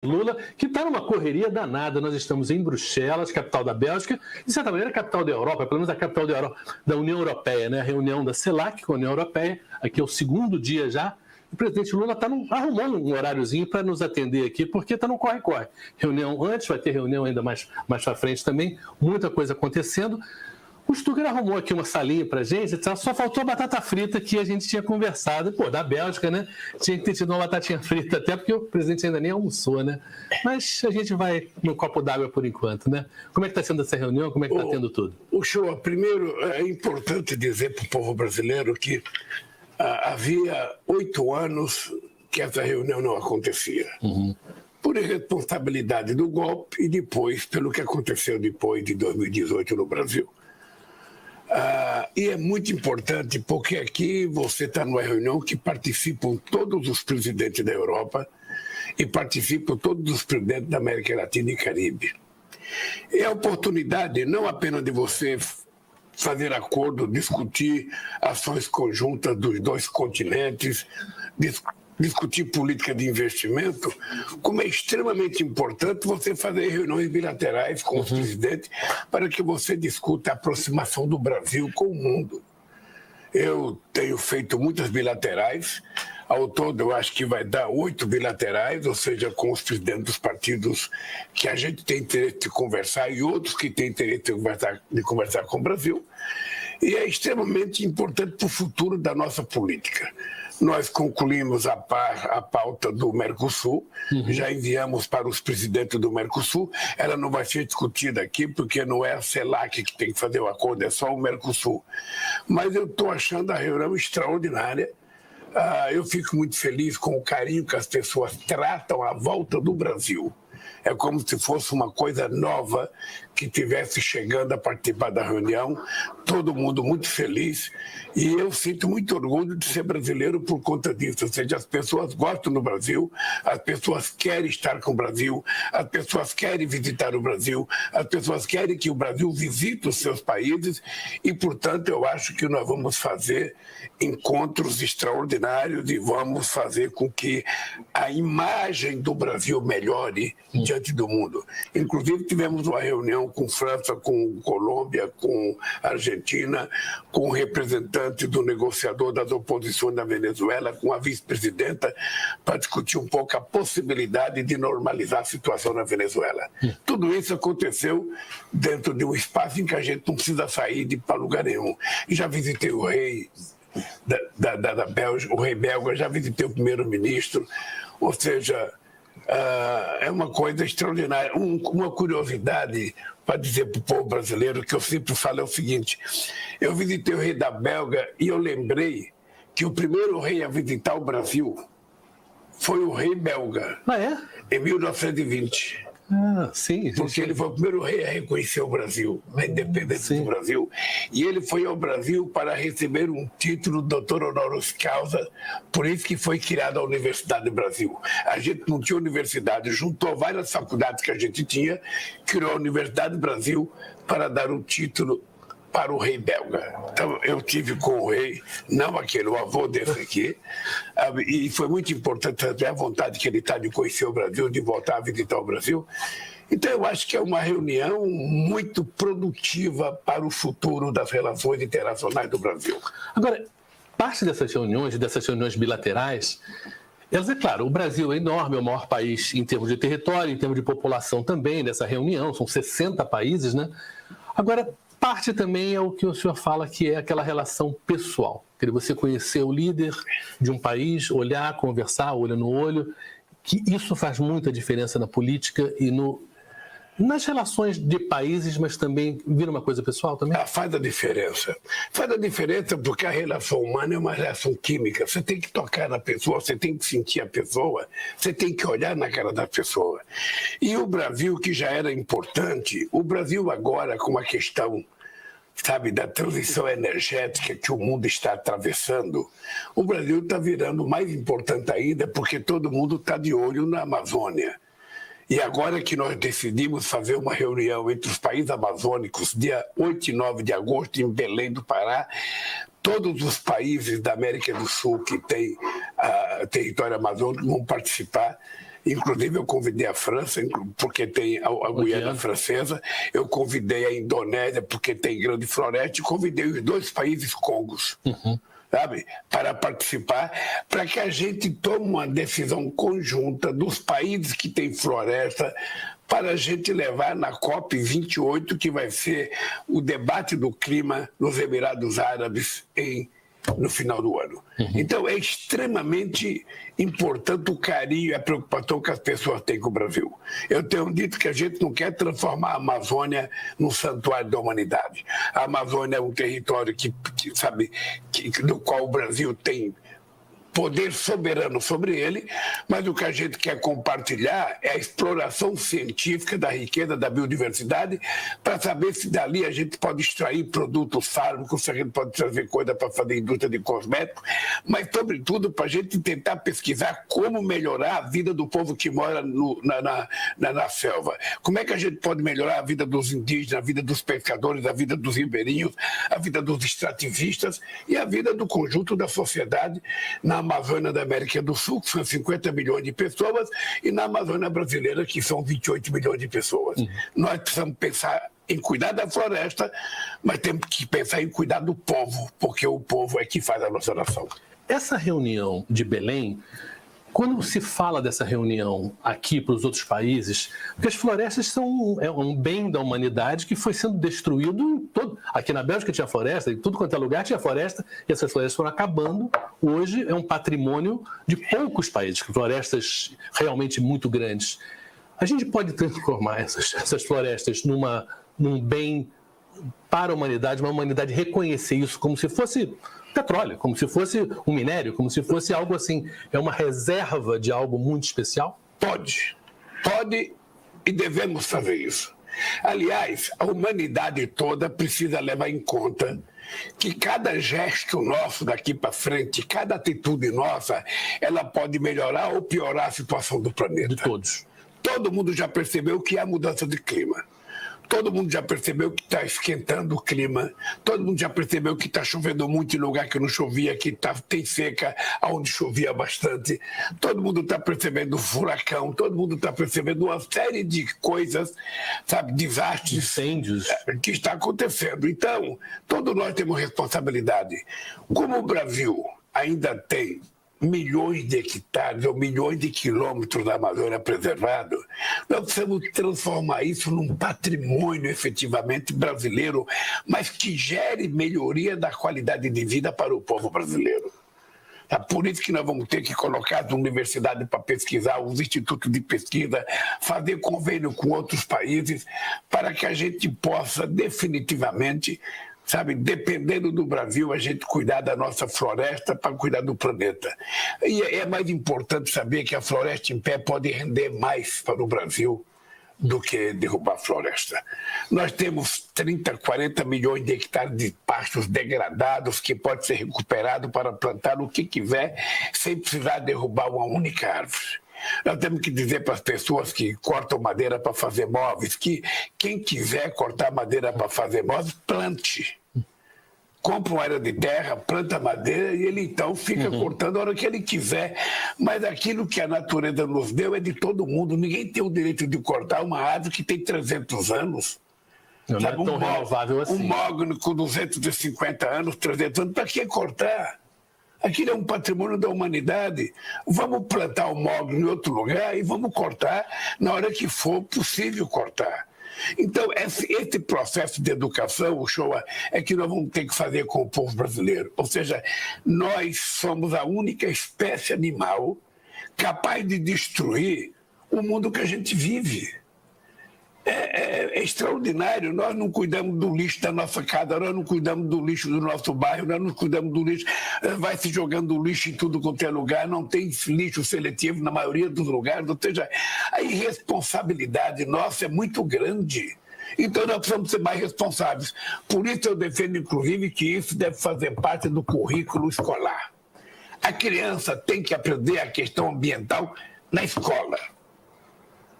Lula, que está numa correria danada. Nós estamos em Bruxelas, capital da Bélgica, de certa maneira, capital da Europa, pelo menos a capital da União Europeia, né? A reunião da CELAC com a União Europeia, aqui é o segundo dia já. O presidente Lula está arrumando um horáriozinho para nos atender aqui, porque está no corre-corre. Reunião antes, vai ter reunião ainda mais para frente também, muita coisa acontecendo. O Stucker arrumou aqui uma salinha pra gente, só faltou a batata frita que a gente tinha conversado. Pô, da Bélgica, né? Tinha que ter tido uma batatinha frita até, porque o presidente ainda nem almoçou, né? Mas a gente vai no copo d'água por enquanto, né? Como é que está sendo essa reunião? Como é que está tendo tudo? O show, primeiro, é importante dizer para o povo brasileiro que havia 8 anos que essa reunião não acontecia. Por irresponsabilidade do golpe e depois pelo que aconteceu depois de 2018 no Brasil. E é muito importante porque aqui você está numa reunião que participam todos os presidentes da Europa e participam todos os presidentes da América Latina e Caribe. É a oportunidade não apenas de você fazer acordo, discutir ações conjuntas dos 2 continentes, discutir política de investimento, como é extremamente importante você fazer reuniões bilaterais com os presidentes para que você discuta a aproximação do Brasil com o mundo. Eu tenho feito muitas bilaterais, ao todo eu acho que vai dar 8 bilaterais, ou seja, com os presidentes dos partidos que a gente tem interesse de conversar e outros que têm interesse de conversar com o Brasil. E é extremamente importante para o futuro da nossa política. Nós concluímos a pauta do Mercosul, já enviamos para os presidentes do Mercosul. Ela não vai ser discutida aqui, porque não é a CELAC que tem que fazer o acordo, é só o Mercosul. Mas eu estou achando a reunião extraordinária. Eu fico muito feliz com o carinho que as pessoas tratam a volta do Brasil. É como se fosse uma coisa nova que estivesse chegando a participar da reunião, todo mundo muito feliz, e eu sinto muito orgulho de ser brasileiro por conta disso, ou seja, as pessoas gostam do Brasil, as pessoas querem estar com o Brasil, as pessoas querem visitar o Brasil, as pessoas querem que o Brasil visite os seus países, e portanto eu acho que nós vamos fazer encontros extraordinários e vamos fazer com que a imagem do Brasil melhore diante do mundo. Inclusive tivemos uma reunião com França, com Colômbia, com Argentina, com o representante do negociador das oposições da Venezuela, com a vice-presidenta, para discutir um pouco a possibilidade de normalizar a situação na Venezuela. Tudo isso aconteceu dentro de um espaço em que a gente não precisa sair para lugar nenhum. Já visitei o rei da Bélgica, o rei belga, já visitei o primeiro-ministro, ou seja, é uma coisa extraordinária. Uma curiosidade para dizer para o povo brasileiro que eu sempre falo é o seguinte: eu visitei o rei da Bélgica e eu lembrei que o primeiro rei a visitar o Brasil foi o rei belga, em 1920. Sim. Porque ele foi o primeiro rei a reconhecer o Brasil, a independência do Brasil. E ele foi ao Brasil para receber um título doutor honoris causa, por isso que foi criada a Universidade do Brasil. A gente não tinha universidade, juntou várias faculdades que a gente tinha, criou a Universidade do Brasil para dar um título para o rei belga. Então, eu tive com o rei, não aquele, o avô desse aqui, e foi muito importante a vontade que ele está de conhecer o Brasil, de voltar a visitar o Brasil. Então, eu acho que é uma reunião muito produtiva para o futuro das relações internacionais do Brasil. Agora, parte dessas reuniões bilaterais, elas, é claro, o Brasil é enorme, é o maior país em termos de território, em termos de população também, dessa reunião, são 60 países, né? Agora, parte também é o que o senhor fala, que é aquela relação pessoal. Querer você conhecer o líder de um país, olhar, conversar, olho no olho, que isso faz muita diferença na política e nas relações de países, mas também vira uma coisa pessoal também? Faz a diferença. Faz a diferença porque a relação humana é uma relação química. Você tem que tocar na pessoa, você tem que sentir a pessoa, você tem que olhar na cara da pessoa. E o Brasil, que já era importante, o Brasil agora com a questão, sabe, da transição energética que o mundo está atravessando, o Brasil está virando mais importante ainda porque todo mundo está de olho na Amazônia. E agora que nós decidimos fazer uma reunião entre os países amazônicos, dia 8 e 9 de agosto, em Belém do Pará, todos os países da América do Sul que têm território amazônico vão participar. Inclusive, eu convidei a França, porque tem a Guiana Francesa, eu convidei a Indonésia, porque tem grande floresta, e convidei os 2 países Congos. Sabe, para participar, para que a gente tome uma decisão conjunta dos países que têm floresta, para a gente levar na COP28, que vai ser o debate do clima nos Emirados Árabes no final do ano. Então, é extremamente importante o carinho e a preocupação que as pessoas têm com o Brasil. Eu tenho dito que a gente não quer transformar a Amazônia num santuário da humanidade. A Amazônia é um território do qual o Brasil tem poder soberano sobre ele, mas o que a gente quer compartilhar é a exploração científica da riqueza da biodiversidade para saber se dali a gente pode extrair produtos fármacos, se a gente pode trazer coisa para fazer indústria de cosméticos, mas, sobretudo, para a gente tentar pesquisar como melhorar a vida do povo que mora na selva. Como é que a gente pode melhorar a vida dos indígenas, a vida dos pescadores, a vida dos ribeirinhos, a vida dos extrativistas e a vida do conjunto da sociedade na Amazônia da América do Sul, que são 50 milhões de pessoas, e na Amazônia brasileira, que são 28 milhões de pessoas. Nós precisamos pensar em cuidar da floresta, mas temos que pensar em cuidar do povo, porque o povo é que faz a nossa nação. Essa reunião de Belém, quando se fala dessa reunião aqui para os outros países, porque as florestas são um bem da humanidade que foi sendo destruído em todo. Aqui na Bélgica tinha floresta, em tudo quanto é lugar tinha floresta, e essas florestas foram acabando. Hoje é um patrimônio de poucos países, florestas realmente muito grandes. A gente pode transformar essas florestas num bem para a humanidade, uma humanidade reconhecer isso como se fosse petróleo, como se fosse um minério, como se fosse algo assim, é uma reserva de algo muito especial? Pode e devemos fazer isso. Aliás, a humanidade toda precisa levar em conta que cada gesto nosso daqui para frente, cada atitude nossa, ela pode melhorar ou piorar a situação do planeta. De todos. Todo mundo já percebeu que há mudança de clima. Todo mundo já percebeu que está esquentando o clima. Todo mundo já percebeu que está chovendo muito em lugar que não chovia, que tem seca onde chovia bastante. Todo mundo está percebendo furacão. Todo mundo está percebendo uma série de coisas, desastres, incêndios que está acontecendo. Então, todos nós temos responsabilidade. Como o Brasil ainda tem milhões de hectares ou milhões de quilômetros da Amazônia preservado, nós precisamos transformar isso num patrimônio efetivamente brasileiro, mas que gere melhoria da qualidade de vida para o povo brasileiro. Por isso que nós vamos ter que colocar as universidades para pesquisar, os institutos de pesquisa, fazer convênio com outros países, para que a gente possa definitivamente, dependendo do Brasil, a gente cuidar da nossa floresta para cuidar do planeta. E é mais importante saber que a floresta em pé pode render mais para o Brasil do que derrubar a floresta. Nós temos 30, 40 milhões de hectares de pastos degradados que pode ser recuperado para plantar o que quiser sem precisar derrubar uma única árvore. Nós temos que dizer para as pessoas que cortam madeira para fazer móveis que quem quiser cortar madeira para fazer móveis, plante. Compra uma área de terra, planta madeira e ele então fica cortando a hora que ele quiser. Mas aquilo que a natureza nos deu é de todo mundo. Ninguém tem o direito de cortar uma árvore que tem 300 anos. Não é tão renovável assim. Um mogno com 250 anos, 300 anos, para que cortar? Aquilo é um patrimônio da humanidade. Vamos plantar o mogno em outro lugar e vamos cortar na hora que for possível cortar. Então, esse processo de educação, o Shoa, é que nós vamos ter que fazer com o povo brasileiro. Ou seja, nós somos a única espécie animal capaz de destruir o mundo que a gente vive. É extraordinário. Nós não cuidamos do lixo da nossa casa, nós não cuidamos do lixo do nosso bairro, nós não cuidamos do lixo. Vai se jogando lixo em tudo quanto é lugar, não tem lixo seletivo na maioria dos lugares. Ou seja, a irresponsabilidade nossa é muito grande. Então nós precisamos ser mais responsáveis. Por isso eu defendo, inclusive, que isso deve fazer parte do currículo escolar. A criança tem que aprender a questão ambiental na escola.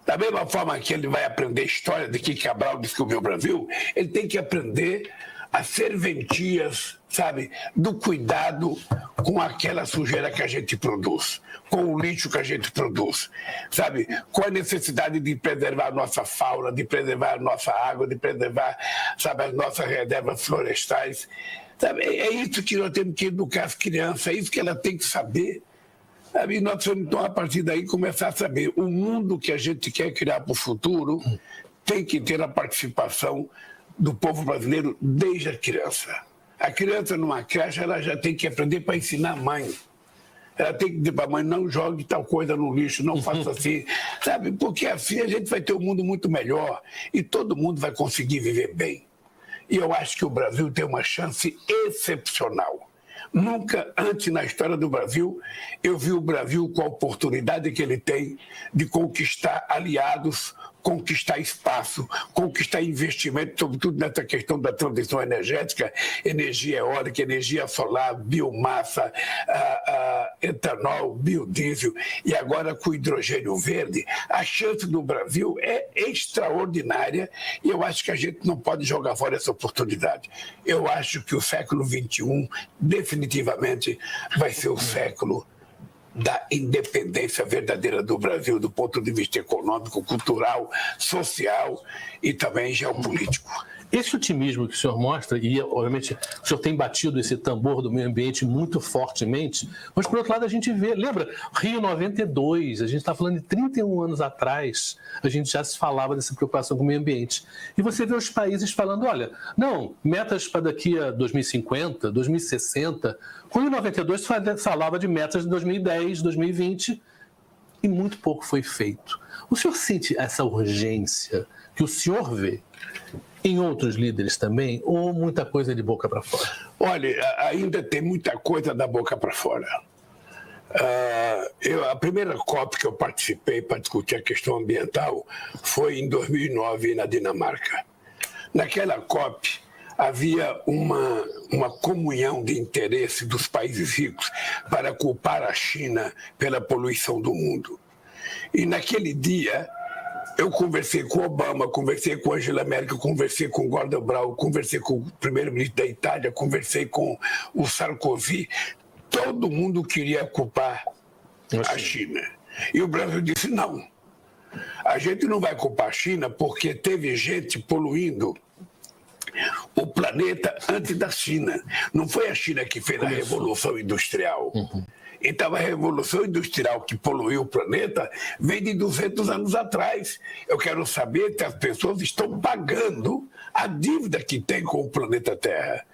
Da mesma forma que ele vai aprender a história de que Cabral descobriu o Brasil, ele tem que aprender as serventias, sabe, do cuidado com aquela sujeira que a gente produz, com o lixo que a gente produz, sabe, com a necessidade de preservar a nossa fauna, de preservar a nossa água, de preservar, sabe, as nossas reservas florestais. Sabe, é isso que nós temos que educar as crianças, é isso que elas têm que saber. Sabe? E nós vamos, então, a partir daí, começar a saber o mundo que a gente quer criar para o futuro tem que ter a participação do povo brasileiro desde a criança. A criança numa creche, ela já tem que aprender para ensinar a mãe. Ela tem que dizer para a mãe, não jogue tal coisa no lixo, não faça assim. Sabe? Porque assim a gente vai ter um mundo muito melhor e todo mundo vai conseguir viver bem. E eu acho que o Brasil tem uma chance excepcional. Nunca antes na história do Brasil eu vi o Brasil com a oportunidade que ele tem de conquistar aliados, conquistar espaço, conquistar investimento, sobretudo nessa questão da transição energética, energia eólica, energia solar, biomassa, etanol, biodiesel e agora com hidrogênio verde. A chance do Brasil é extraordinária e eu acho que a gente não pode jogar fora essa oportunidade. Eu acho que o século XXI definitivamente vai ser o século da independência verdadeira do Brasil, do ponto de vista econômico, cultural, social e também geopolítico. Esse otimismo que o senhor mostra, e obviamente o senhor tem batido esse tambor do meio ambiente muito fortemente, mas por outro lado a gente vê, lembra, Rio 92, a gente está falando de 31 anos atrás, a gente já se falava dessa preocupação com o meio ambiente. E você vê os países falando, olha, não, metas para daqui a 2050, 2060, quando em 92 se falava de metas de 2010, 2020, e muito pouco foi feito. O senhor sente essa urgência que o senhor vê em outros líderes também, ou muita coisa de boca para fora? Olha, ainda tem muita coisa da boca para fora. A primeira COP que eu participei para discutir a questão ambiental foi em 2009 na Dinamarca. Naquela COP havia uma comunhão de interesse dos países ricos para culpar a China pela poluição do mundo. E naquele dia eu conversei com Obama, conversei com Angela Merkel, conversei com Gordon Brown, conversei com o primeiro-ministro da Itália, conversei com o Sarkozy. Todo mundo queria culpar a China. E o Brasil disse não. A gente não vai culpar a China porque teve gente poluindo o planeta antes da China. Não foi a China que fez a Revolução Industrial. Então, a Revolução Industrial que poluiu o planeta vem de 200 anos atrás. Eu quero saber se as pessoas estão pagando a dívida que tem com o planeta Terra.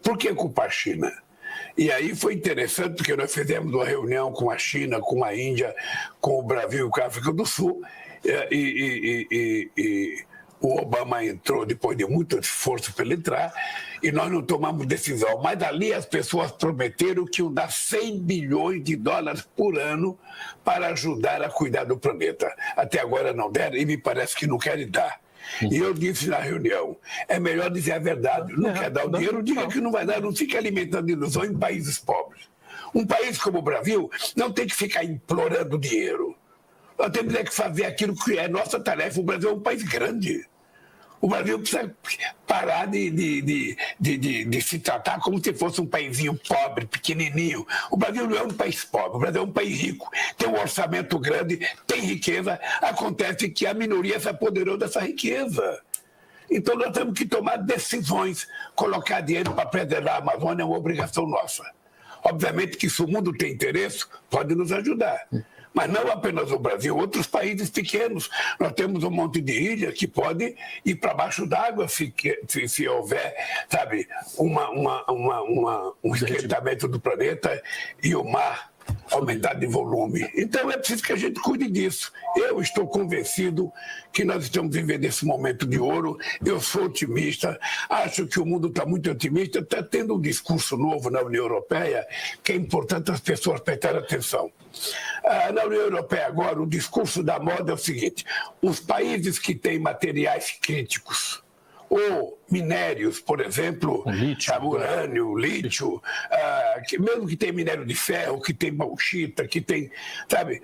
Por que culpar a China? E aí foi interessante porque nós fizemos uma reunião com a China, com a Índia, com o Brasil e com a África do Sul. O Obama entrou depois de muito esforço para ele entrar e nós não tomamos decisão. Mas ali as pessoas prometeram que iam dar 100 bilhões de dólares por ano para ajudar a cuidar do planeta. Até agora não deram e me parece que não querem dar. E eu disse na reunião, é melhor dizer a verdade. Não quer dar o dinheiro, diga que não vai dar, não fica alimentando ilusão em países pobres. Um país como o Brasil não tem que ficar implorando dinheiro. Nós temos que fazer aquilo que é nossa tarefa. O Brasil é um país grande. O Brasil precisa parar de se tratar como se fosse um paísinho pobre, pequenininho. O Brasil não é um país pobre, o Brasil é um país rico. Tem um orçamento grande, tem riqueza. Acontece que a minoria se apoderou dessa riqueza. Então nós temos que tomar decisões. Colocar dinheiro para preservar a Amazônia é uma obrigação nossa. Obviamente que se o mundo tem interesse, pode nos ajudar. Mas não apenas o Brasil, outros países pequenos. Nós temos um monte de ilhas que podem ir para baixo d'água se houver, sabe, um esquentamento do planeta e o mar aumentar de volume. Então é preciso que a gente cuide disso. Eu estou convencido que nós estamos vivendo esse momento de ouro. Eu sou otimista, acho que o mundo está muito otimista. Está tendo um discurso novo na União Europeia que é importante as pessoas prestarem atenção. Na União Europeia agora o discurso da moda é o seguinte: os países que têm materiais críticos ou minérios, por exemplo, urânio, lítio, mesmo que tem minério de ferro, que tem bauxita, que tem, sabe,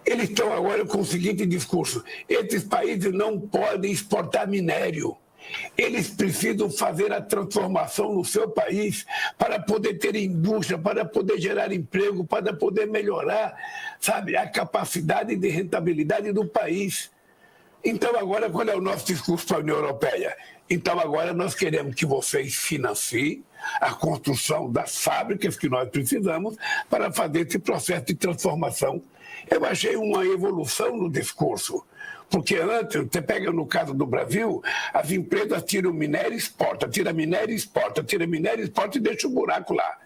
eles estão agora com o seguinte discurso: esses países não podem exportar minério, Eles precisam fazer a transformação no seu país para poder ter indústria, para poder gerar emprego, para poder melhorar, sabe, a capacidade de rentabilidade do país. Então, agora, qual é o nosso discurso para a União Europeia? Então, agora nós queremos que vocês financiem a construção das fábricas que nós precisamos para fazer esse processo de transformação. Eu achei uma evolução no discurso. Porque antes, você pega no caso do Brasil, as empresas tiram minério e exportam, tira minério e exporta, tira minério e exporta e deixa o buraco lá.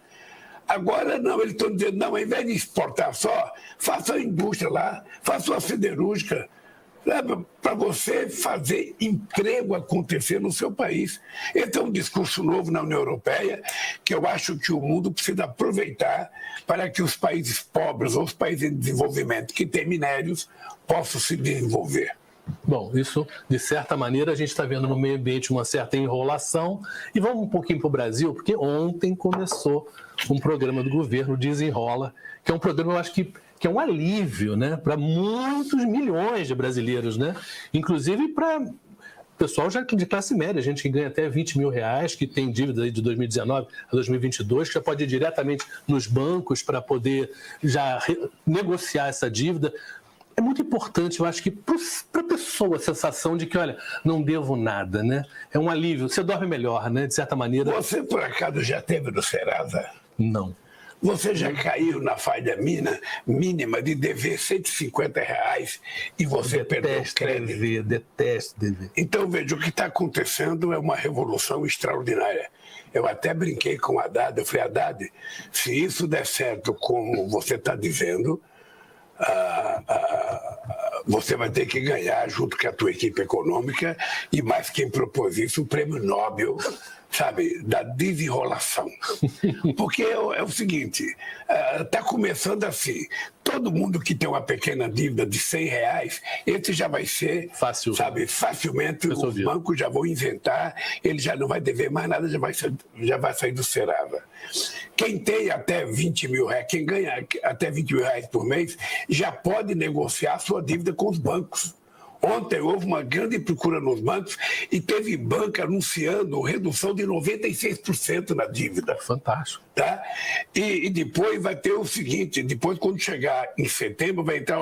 Agora não, eles estão dizendo, não, ao invés de exportar só, faça a indústria lá, faça a siderúrgica, para você fazer emprego acontecer no seu país. Esse é um discurso novo na União Europeia que eu acho que o mundo precisa aproveitar para que os países pobres ou os países em desenvolvimento que têm minérios possam se desenvolver. Bom, isso, de certa maneira, a gente está vendo no meio ambiente uma certa enrolação. E vamos um pouquinho para o Brasil, porque ontem começou um programa do governo, Desenrola, que é um programa, eu acho que é um alívio, né, para muitos milhões de brasileiros, né? Inclusive para pessoal já de classe média, gente que ganha até 20 mil reais, que tem dívida aí de 2019 a 2022, que já pode ir diretamente nos bancos para poder já negociar essa dívida. É muito importante, eu acho que para a pessoa a sensação de que, olha, não devo nada, né? É um alívio, você dorme melhor, né? De certa maneira. Você, por acaso, já teve no Serasa? Não. Você já caiu na falha mínima de dever R$150 e você perdeu o crédito? Detesto dever. Então, veja, o que está acontecendo é uma revolução extraordinária. Eu até brinquei com o Haddad, eu falei, Haddad, se isso der certo como você está dizendo, você vai ter que ganhar, junto com a tua equipe econômica, e mais quem propôs isso, o prêmio Nobel, sabe, da desenrolação. Porque é o seguinte, está começando assim, todo mundo que tem uma pequena dívida de R$100, esse já vai ser, fácil, sabe, facilmente os bancos já vão inventar, ele já não vai dever mais nada, já vai sair do Serasa. Quem tem até 20 mil reais, quem ganha até 20 mil reais por mês, já pode negociar sua dívida com os bancos. Ontem houve uma grande procura nos bancos e teve banco anunciando redução de 96% na dívida. Fantástico. Tá? E depois vai ter o seguinte, depois quando chegar em setembro vai entrar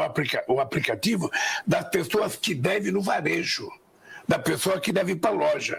o aplicativo das pessoas que devem no varejo, da pessoa que deve ir para a loja.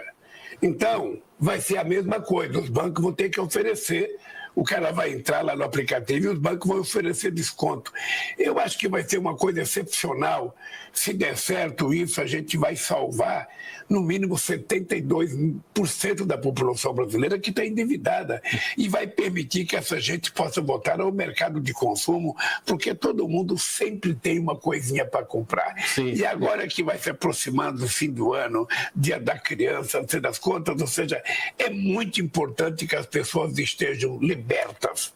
Então, vai ser a mesma coisa, os bancos vão ter que oferecer, o cara vai entrar lá no aplicativo e os bancos vão oferecer desconto. Eu acho que vai ser uma coisa excepcional. Se der certo isso, a gente vai salvar, no mínimo, 72% da população brasileira que está endividada e vai permitir que essa gente possa voltar ao mercado de consumo, porque todo mundo sempre tem uma coisinha para comprar. Sim. E agora que vai se aproximando do fim do ano, Dia da Criança, não sei das contas, ou seja, é muito importante que as pessoas estejam libertas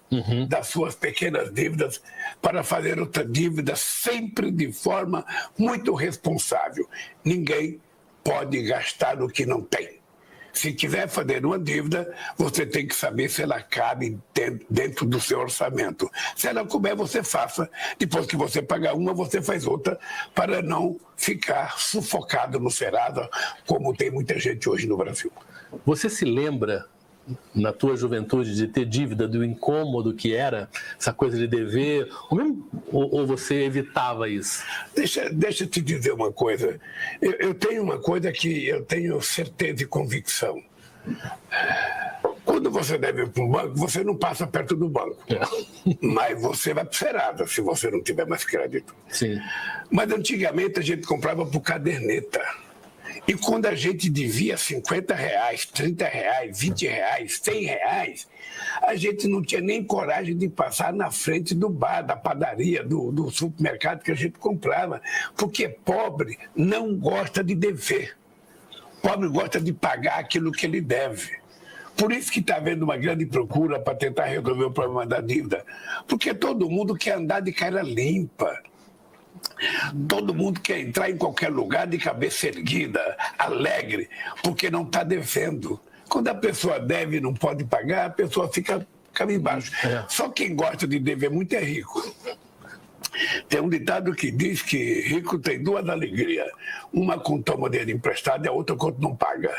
das suas pequenas dívidas para fazer outra dívida sempre de forma muito responsável. Ninguém pode gastar o que não tem. Se quiser fazer uma dívida, você tem que saber se ela cabe dentro do seu orçamento. Se ela couber, você faça. Depois que você pagar uma, você faz outra, para não ficar sufocado no Serasa, como tem muita gente hoje no Brasil. Você se lembra, na tua juventude, de ter dívida, do incômodo que era essa coisa de dever, ou você evitava isso? Deixa eu te dizer uma coisa. Eu tenho uma coisa que eu tenho certeza e convicção. Quando você deve ir para um banco, você não passa perto do banco. Mas você vai para o Serasa, se você não tiver mais crédito. Sim. Mas antigamente a gente comprava por caderneta. E quando a gente devia R$50, R$30, R$20, R$100, a gente não tinha nem coragem de passar na frente do bar, da padaria, do supermercado que a gente comprava. Porque pobre não gosta de dever. Pobre gosta de pagar aquilo que ele deve. Por isso que está havendo uma grande procura para tentar resolver o problema da dívida. Porque todo mundo quer andar de cara limpa. Todo mundo quer entrar em qualquer lugar de cabeça erguida, alegre, porque não está devendo. Quando a pessoa deve e não pode pagar, a pessoa fica embaixo. Só quem gosta de dever muito é rico. Tem um ditado que diz que rico tem duas alegrias. Uma quando toma dinheiro emprestado e a outra quando não paga.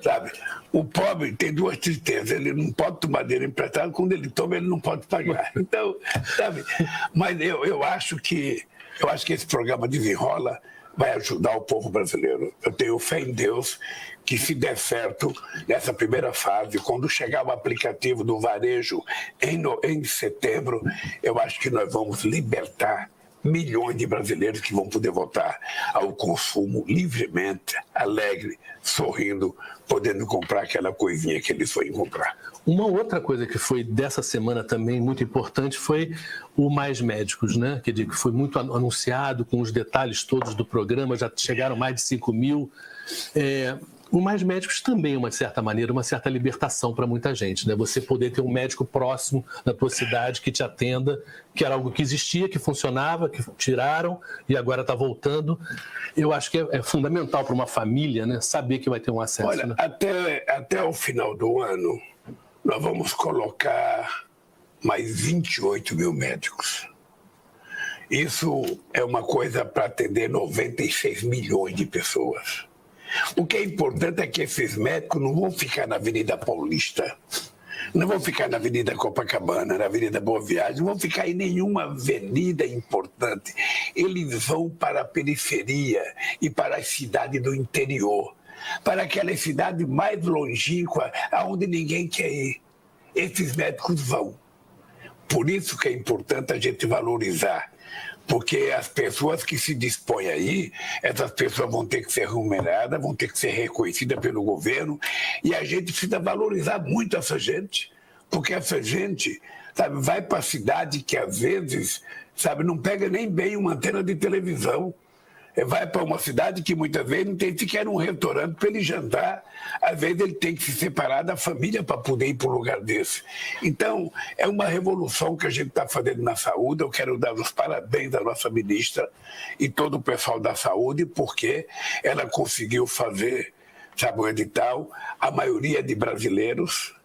Sabe? O pobre tem duas tristezas. Ele não pode tomar dinheiro emprestado, quando ele toma, ele não pode pagar. Então, sabe? Mas eu acho que esse programa Desenrola vai ajudar o povo brasileiro. Eu tenho fé em Deus que, se der certo, nessa primeira fase, quando chegar o aplicativo do varejo em setembro, eu acho que nós vamos libertar milhões de brasileiros que vão poder voltar ao consumo livremente, alegre, sorrindo, podendo comprar aquela coisinha que eles foram comprar. Uma outra coisa que foi dessa semana também muito importante foi o Mais Médicos, né? Que foi muito anunciado, com os detalhes todos do programa, já chegaram mais de 5 mil. O Mais Médicos também, de certa maneira, uma certa libertação para muita gente, né? Você poder ter um médico próximo da tua cidade que te atenda, que era algo que existia, que funcionava, que tiraram e agora está voltando. Eu acho que é fundamental para uma família, né, saber que vai ter um acesso. Olha, né? até o final do ano, nós vamos colocar mais 28 mil médicos. Isso é uma coisa para atender 96 milhões de pessoas. O que é importante é que esses médicos não vão ficar na Avenida Paulista, não vão ficar na Avenida Copacabana, na Avenida Boa Viagem, não vão ficar em nenhuma avenida importante. Eles vão para a periferia e para as cidades do interior, para aquela cidade mais longínqua, aonde ninguém quer ir. Esses médicos vão. Por isso que é importante a gente valorizar, porque as pessoas que se dispõem aí, essas pessoas vão ter que ser remuneradas, vão ter que ser reconhecidas pelo governo, e a gente precisa valorizar muito essa gente, porque essa gente, sabe, vai para a cidade que às vezes, sabe, não pega nem bem uma antena de televisão. Vai para uma cidade que muitas vezes não tem sequer um restaurante para ele jantar. Às vezes ele tem que se separar da família para poder ir para um lugar desse. Então, é uma revolução que a gente está fazendo na saúde. Eu quero dar os parabéns à nossa ministra e todo o pessoal da saúde, porque ela conseguiu fazer, sabe, o edital, a maioria de brasileiros,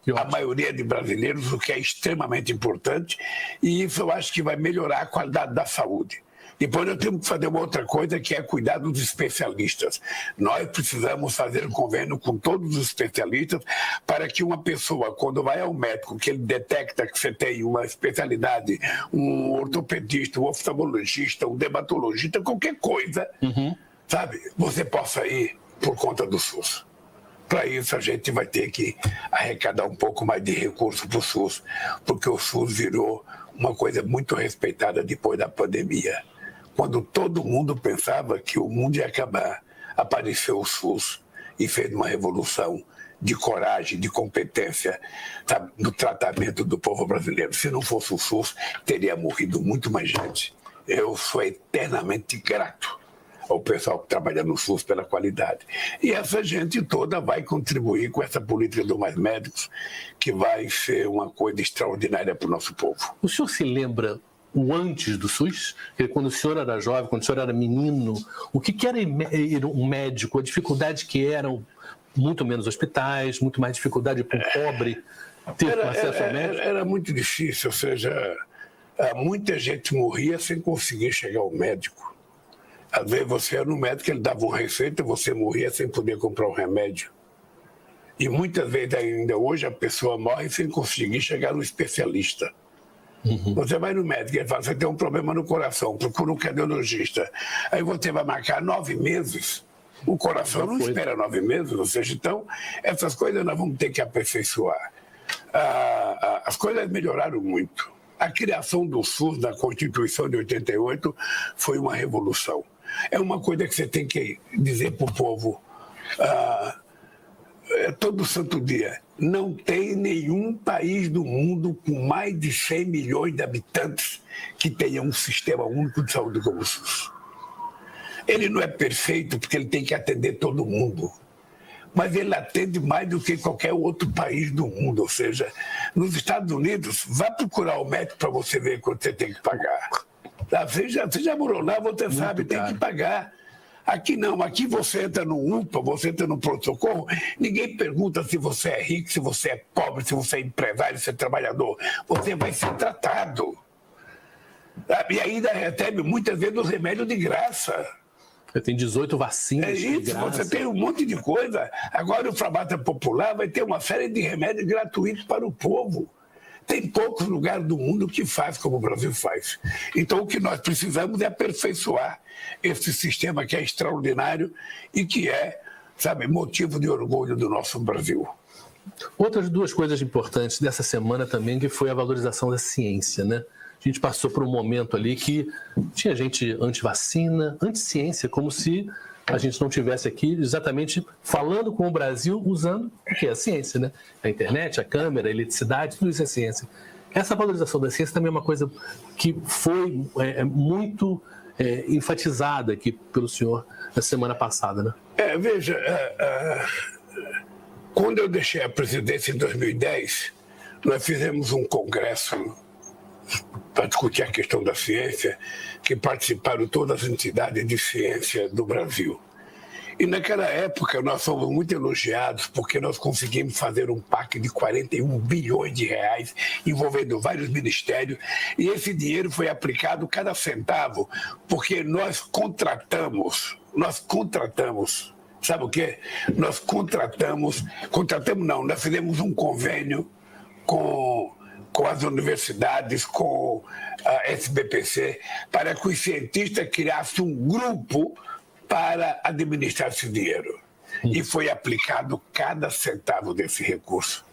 o que é extremamente importante, e isso eu acho que vai melhorar a qualidade da saúde. Depois nós temos que fazer uma outra coisa, que é cuidar dos especialistas. Nós precisamos fazer um convênio com todos os especialistas para que uma pessoa, quando vai ao médico, que ele detecta que você tem uma especialidade, um ortopedista, um oftalmologista, um dermatologista, qualquer coisa, sabe, você possa ir por conta do SUS. Para isso, a gente vai ter que arrecadar um pouco mais de recursos para o SUS, porque o SUS virou uma coisa muito respeitada depois da pandemia. Quando todo mundo pensava que o mundo ia acabar, apareceu o SUS e fez uma revolução de coragem, de competência, sabe, no tratamento do povo brasileiro. Se não fosse o SUS, teria morrido muito mais gente. Eu sou eternamente grato ao pessoal que trabalha no SUS pela qualidade. E essa gente toda vai contribuir com essa política do Mais Médicos, que vai ser uma coisa extraordinária para o nosso povo. O senhor se lembra o antes do SUS? Quando o senhor era jovem, quando o senhor era menino, o que era ir um médico, a dificuldade que eram muito menos hospitais, muito mais dificuldade para o pobre ter acesso ao médico? Era muito difícil, ou seja, muita gente morria sem conseguir chegar ao médico. Às vezes você ia no médico, ele dava uma receita, você morria sem poder comprar um remédio. E muitas vezes ainda hoje a pessoa morre sem conseguir chegar no especialista. Você vai no médico e ele fala, você tem um problema no coração, procura um cardiologista. Aí você vai marcar 9 meses. O coração não espera 9 meses, ou seja, então, essas coisas nós vamos ter que aperfeiçoar. As coisas melhoraram muito. A criação do SUS na Constituição de 88 foi uma revolução. É uma coisa que você tem que dizer para o povo todo santo dia. Não tem nenhum país do mundo com mais de 100 milhões de habitantes que tenha um sistema único de saúde como o SUS. Ele não é perfeito porque ele tem que atender todo mundo, mas ele atende mais do que qualquer outro país do mundo. Ou seja, nos Estados Unidos, vá procurar o médico para você ver quanto você tem que pagar. Você já morou lá, você sabe, tem que pagar. Aqui não, aqui você entra no UPA, você entra no pronto-socorro, ninguém pergunta se você é rico, se você é pobre, se você é empresário, se é trabalhador. Você vai ser tratado. E ainda recebe muitas vezes os remédios de graça. Tem 18 vacinas. É isso, você tem um monte de coisa. Agora o farmácia popular vai ter uma série de remédios gratuitos para o povo. Tem poucos lugares do mundo que faz como o Brasil faz. Então o que nós precisamos é aperfeiçoar esse sistema que é extraordinário e que é, sabe, motivo de orgulho do nosso Brasil. Outras duas coisas importantes dessa semana também, que foi a valorização da ciência, né? A gente passou por um momento ali que tinha gente anti-vacina, anti-ciência, como se a gente não tivesse aqui exatamente falando com o Brasil usando o que é a ciência, né? A internet, a câmera, a eletricidade, tudo isso é ciência. Essa valorização da ciência também é uma coisa que foi muito enfatizada aqui pelo senhor na semana passada, né? Veja, quando eu deixei a presidência em 2010, nós fizemos um congresso para discutir a questão da ciência, que participaram todas as entidades de ciência do Brasil. E naquela época nós fomos muito elogiados porque nós conseguimos fazer um PAC de 41 bilhões de reais envolvendo vários ministérios, e esse dinheiro foi aplicado cada centavo porque nós contratamos, sabe o quê? Nós nós fizemos um convênio com as universidades, com a SBPC, para que os cientistas criassem um grupo para administrar esse dinheiro. E foi aplicado cada centavo desse recurso.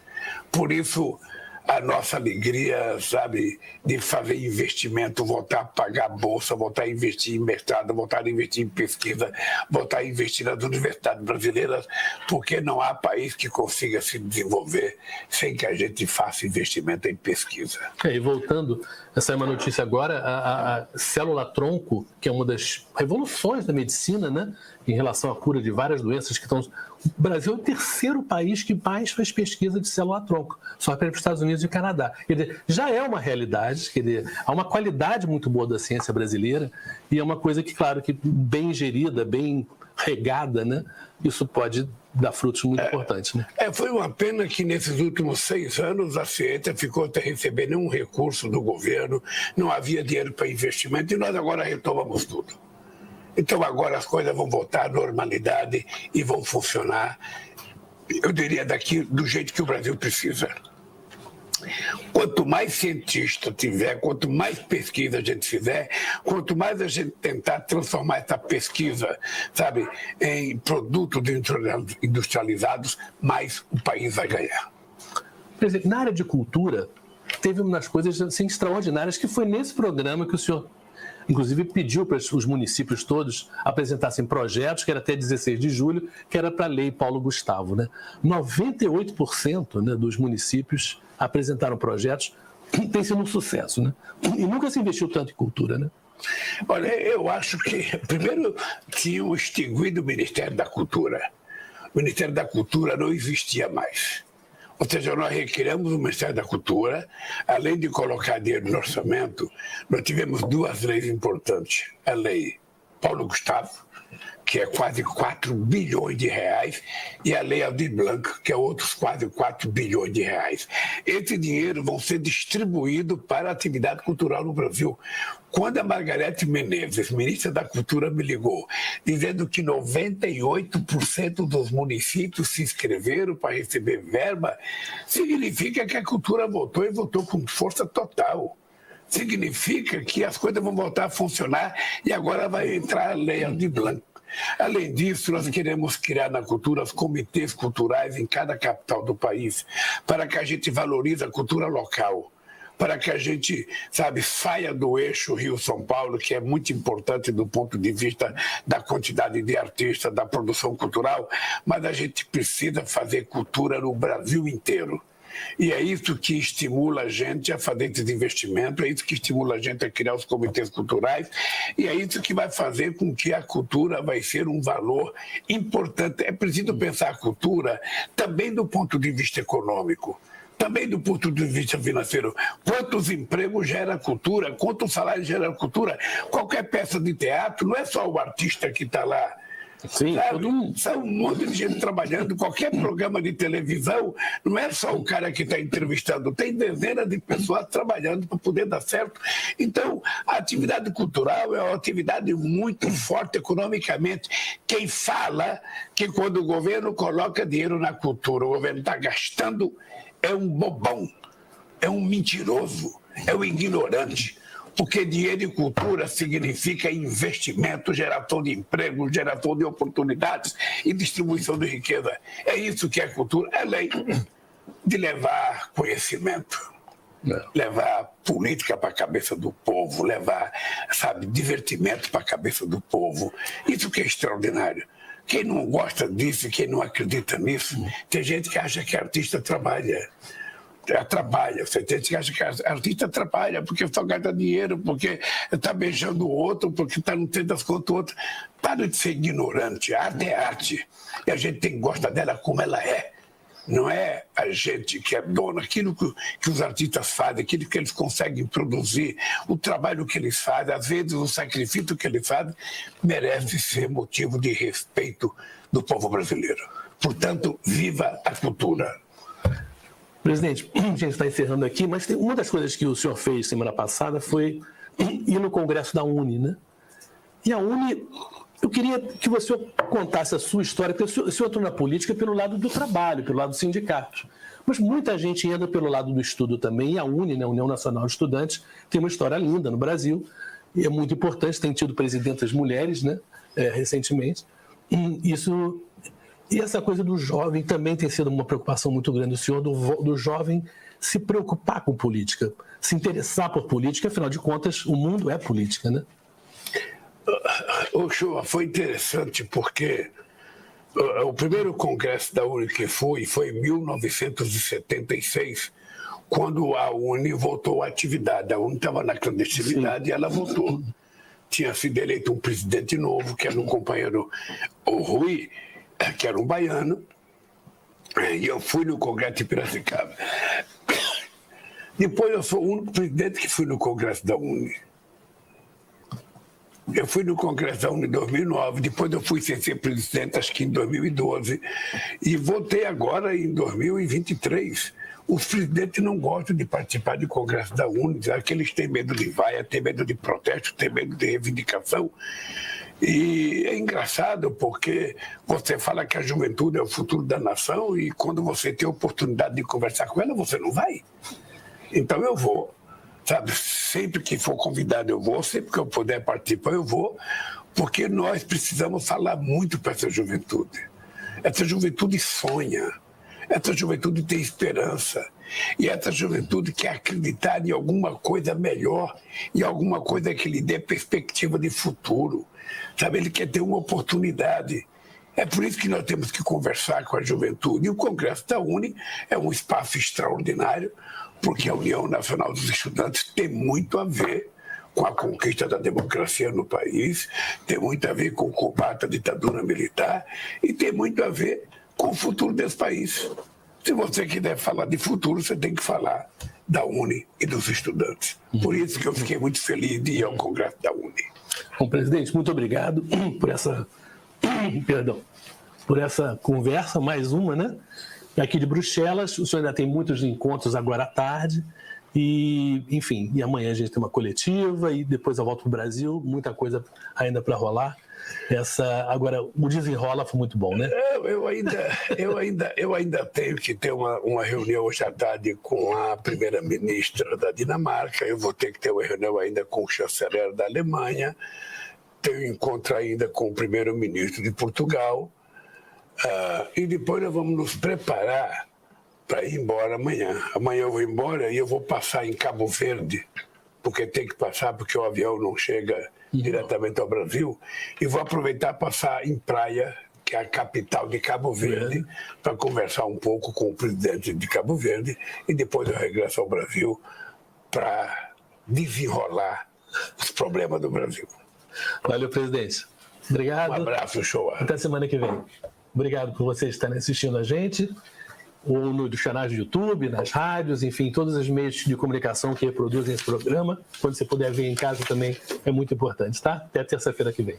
Por isso, a nossa alegria, sabe, de fazer investimento, voltar a pagar a bolsa, voltar a investir em mestrado, voltar a investir em pesquisa, voltar a investir nas universidades brasileiras, porque não há país que consiga se desenvolver sem que a gente faça investimento em pesquisa. E voltando, essa é uma notícia agora, a célula-tronco, que é uma das revoluções da medicina, né, em relação à cura de várias doenças que estão... O Brasil é o terceiro país que mais faz pesquisa de célula-tronco, só para os Estados Unidos e Canadá. Quer dizer, já é uma realidade, quer dizer, há uma qualidade muito boa da ciência brasileira e é uma coisa que, claro, que bem gerida, bem regada, né, isso pode dar frutos muito importantes, né? Foi uma pena que nesses últimos 6 anos a ciência ficou sem receber nenhum recurso do governo, não havia dinheiro para investimento e nós agora retomamos tudo. Então agora as coisas vão voltar à normalidade e vão funcionar, eu diria, daqui do jeito que o Brasil precisa. Quanto mais cientista tiver, quanto mais pesquisa a gente fizer, quanto mais a gente tentar transformar essa pesquisa, sabe, em produtos industrializados, mais o país vai ganhar. Presidente, na área de cultura, teve uma das coisas assim, extraordinárias que foi nesse programa que o senhor, inclusive, pediu para os municípios todos apresentassem projetos, que era até 16 de julho, que era para a Lei Paulo Gustavo, né? 98%, né, dos municípios apresentaram projetos, tem sido um sucesso, né? E nunca se investiu tanto em cultura, né? Olha, eu acho que, primeiro, tinham extinguido o Ministério da Cultura. O Ministério da Cultura não existia mais. Ou seja, nós recriamos o Ministério da Cultura, além de colocar dinheiro no orçamento, nós tivemos 2 leis importantes. A Lei Paulo Gustavo, que é quase 4 bilhões de reais, e a Lei Aldir Blanc, que é outros quase 4 bilhões de reais. Esse dinheiro vão ser distribuído para a atividade cultural no Brasil. Quando a Margarete Menezes, ministra da Cultura, me ligou, dizendo que 98% dos municípios se inscreveram para receber verba, significa que a cultura voltou e voltou com força total. Significa que as coisas vão voltar a funcionar e agora vai entrar a Lei Aldir Blanc. Além disso, nós queremos criar na cultura os comitês culturais em cada capital do país, para que a gente valorize a cultura local, para que a gente, sabe, saia do eixo Rio-São Paulo, que é muito importante do ponto de vista da quantidade de artistas, da produção cultural, mas a gente precisa fazer cultura no Brasil inteiro. E é isso que estimula a gente a fazer esse investimento, é isso que estimula a gente a criar os comitês culturais, e é isso que vai fazer com que a cultura vai ser um valor importante. É preciso pensar a cultura também do ponto de vista econômico, também do ponto de vista financeiro. Quantos empregos gera a cultura, quantos salários gera a cultura? Qualquer peça de teatro, não é só o artista que está lá Sim, São um monte de gente trabalhando. Qualquer programa de televisão, não é só o cara que está entrevistando, tem dezenas de pessoas trabalhando para poder dar certo. Então, a atividade cultural é uma atividade muito forte economicamente. Quem fala que quando o governo coloca dinheiro na cultura, o governo está gastando, é um bobão, é um mentiroso, é um ignorante. Porque dinheiro e cultura significa investimento, geração de emprego, geração de oportunidades e distribuição de riqueza. É isso que é cultura, é lei de levar conhecimento, levar política para a cabeça do povo, levar, divertimento para a cabeça do povo. Isso que é extraordinário. Quem não gosta disso, quem não acredita nisso, tem gente que acha que artista trabalha. Você tem que achar que artista atrapalha porque só gasta dinheiro, porque está beijando o outro, porque está no tempo das contas o outro. Para de ser ignorante. A arte é arte. E a gente tem que gostar dela como ela é. Não é a gente que é dona. Aquilo que os artistas fazem, aquilo que eles conseguem produzir, o trabalho que eles fazem, às vezes o sacrifício que eles fazem, merece ser motivo de respeito do povo brasileiro. Portanto, viva a cultura. Presidente, a gente está encerrando aqui, mas uma das coisas que o senhor fez semana passada foi ir no congresso da UNE, né? E a UNE, eu queria que você contasse a sua história, porque o senhor entrou na política pelo lado do trabalho, pelo lado dos sindicatos. Mas muita gente entra pelo lado do estudo também, e a UNE, né, a União Nacional de Estudantes, tem uma história linda no Brasil, e é muito importante, tem tido presidentas mulheres, né, recentemente. E essa coisa do jovem também tem sido uma preocupação muito grande do senhor, do jovem se preocupar com política, se interessar por política, afinal de contas, o mundo é política, né? Shoa, foi interessante porque o primeiro congresso da UNE que foi em 1976, quando a UNE voltou à atividade. A UNE estava na clandestinidade e ela voltou. Tinha sido eleito um presidente novo, que era um companheiro, o Rui, que era um baiano, e eu fui no Congresso de Piracicaba. Depois eu sou o único presidente que fui no Congresso da UNE. Eu fui no Congresso da UNE em 2009, depois eu fui sem ser presidente, acho que em 2012, e voltei agora em 2023. Os presidentes não gostam de participar do Congresso da UNE, que eles têm medo de vaia, têm medo de protesto, têm medo de reivindicação. E é engraçado porque você fala que a juventude é o futuro da nação e quando você tem a oportunidade de conversar com ela, você não vai. Então eu vou, sempre que for convidado eu vou, sempre que eu puder participar eu vou, porque nós precisamos falar muito para essa juventude. Essa juventude sonha, essa juventude tem esperança e essa juventude quer acreditar em alguma coisa melhor, em alguma coisa que lhe dê perspectiva de futuro. Ele quer ter uma oportunidade. É por isso que nós temos que conversar com a juventude. E o Congresso da UNE é um espaço extraordinário, porque a União Nacional dos Estudantes tem muito a ver com a conquista da democracia no país, tem muito a ver com o combate à ditadura militar e tem muito a ver com o futuro desse país. Se você quiser falar de futuro, você tem que falar da UNE e dos estudantes. Por isso que eu fiquei muito feliz de ir ao Congresso da UNE. Bom, presidente, muito obrigado por essa conversa, mais uma, né? Aqui de Bruxelas, o senhor ainda tem muitos encontros agora à tarde e, enfim, e amanhã a gente tem uma coletiva e depois eu volto para o Brasil, muita coisa ainda para rolar. Agora, o desenrola foi muito bom, né? Eu ainda tenho que ter uma reunião hoje à tarde com a primeira-ministra da Dinamarca, eu vou ter que ter uma reunião ainda com o chanceler da Alemanha, tenho encontro ainda com o primeiro-ministro de Portugal, e depois nós vamos nos preparar para ir embora amanhã. Amanhã eu vou embora e eu vou passar em Cabo Verde, porque tem que passar, porque o avião não chega diretamente ao Brasil, e vou aproveitar para passar em Praia, que é a capital de Cabo Verde, para conversar um pouco com o presidente de Cabo Verde, e depois eu regresso ao Brasil para desenrolar os problemas do Brasil. Valeu, presidente. Obrigado. Um abraço, Shoa. Até semana que vem. Obrigado por vocês estarem assistindo a gente, ou nos canais do YouTube, nas rádios, enfim, todos os meios de comunicação que reproduzem esse programa. Quando você puder ver em casa também é muito importante, tá? Até terça-feira que vem.